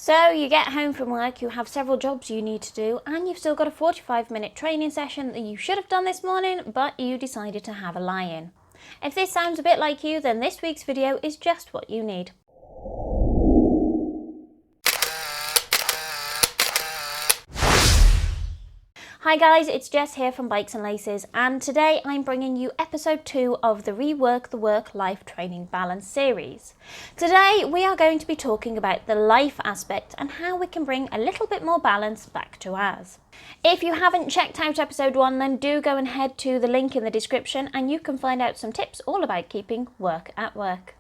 So you get home from work, you have several jobs you need to do, and you've still got a 45-minute training session that you should have done this morning, but you decided to have a lie-in. If this sounds a bit like you, then this week's video is just what you need. Hi guys, it's Jess here from Bikes and Laces, and today I'm bringing you episode 2 of the Rework the Work-Life Training Balance series. Today we are going to be talking about the life aspect and how we can bring a little bit more balance back to ours. If you haven't checked out episode 1, then do go and head to the link in the description and you can find out some tips all about keeping work at work.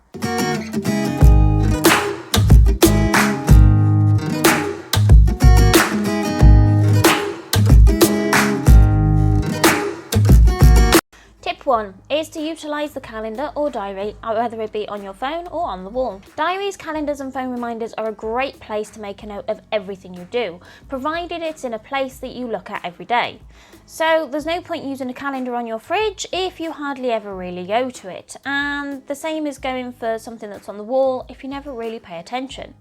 Tip 1 is to utilise the calendar or diary, whether it be on your phone or on the wall. Diaries, calendars and phone reminders are a great place to make a note of everything you do, provided it's in a place that you look at every day. So there's no point using a calendar on your fridge if you hardly ever really go to it, and the same is going for something that's on the wall if you never really pay attention.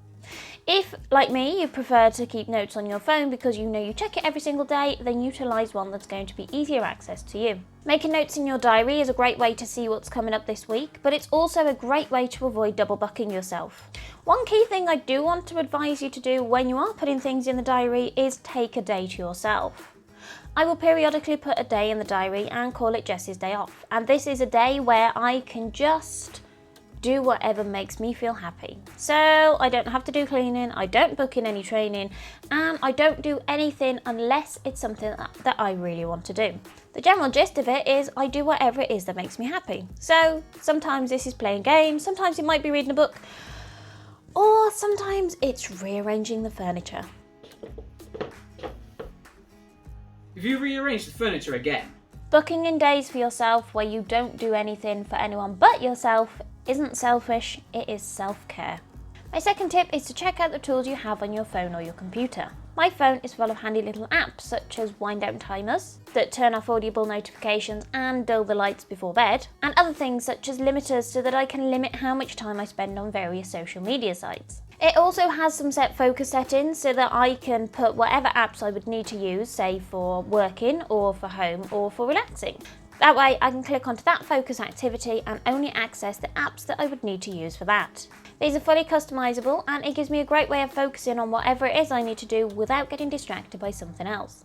If, like me, you prefer to keep notes on your phone because you know you check it every single day, then utilise one that's going to be easier access to you. Making notes in your diary is a great way to see what's coming up this week, but it's also a great way to avoid double booking yourself. One key thing I do want to advise you to do when you are putting things in the diary is take a day to yourself. I will periodically put a day in the diary and call it Jess's day off, and this is a day where I can just do whatever makes me feel happy. So I don't have to do cleaning, I don't book in any training, and I don't do anything unless it's something that I really want to do. The general gist of it is I do whatever it is that makes me happy. So sometimes this is playing games, sometimes it might be reading a book, or sometimes it's rearranging the furniture. Have you rearranged the furniture again? Booking in days for yourself where you don't do anything for anyone but yourself isn't selfish, it is self-care. My second tip is to check out the tools you have on your phone or your computer. My phone is full of handy little apps such as wind down timers that turn off audible notifications and dull the lights before bed, and other things such as limiters so that I can limit how much time I spend on various social media sites. It also has some set focus settings so that I can put whatever apps I would need to use, say for working or for home or for relaxing. That way I can click onto that focus activity and only access the apps that I would need to use for that. These are fully customizable and it gives me a great way of focusing on whatever it is I need to do without getting distracted by something else.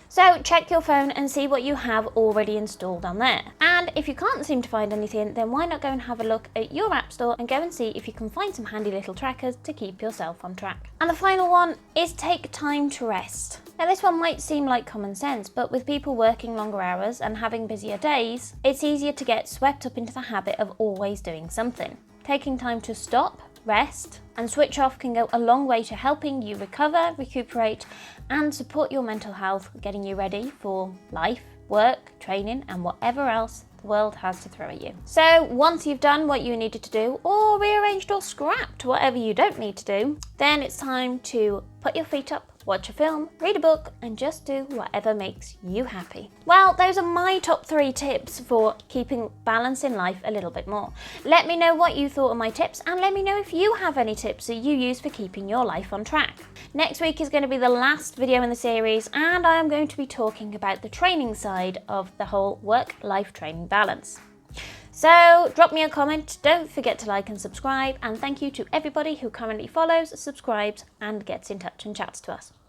So check your phone and see what you have already installed on there. And if you can't seem to find anything, then why not go and have a look at your app store and go and see if you can find some handy little trackers to keep yourself on track. And the final one is take time to rest. Now this one might seem like common sense, but with people working longer hours and having busier days, it's easier to get swept up into the habit of always doing something. Taking time to stop, rest and switch off can go a long way to helping you recover, recuperate and support your mental health, getting you ready for life, work, training and whatever else the world has to throw at you. So once you've done what you needed to do or rearranged or scrapped whatever you don't need to do, then it's time to put your feet up, watch a film, read a book and just do whatever makes you happy. Well, those are my top 3 tips for keeping balance in life a little bit more. Let me know what you thought of my tips and let me know if you have any tips that you use for keeping your life on track. Next week is going to be the last video in the series and I am going to be talking about the training side of the whole work-life training balance. So drop me a comment, don't forget to like and subscribe, and thank you to everybody who currently follows, subscribes and gets in touch and chats to us.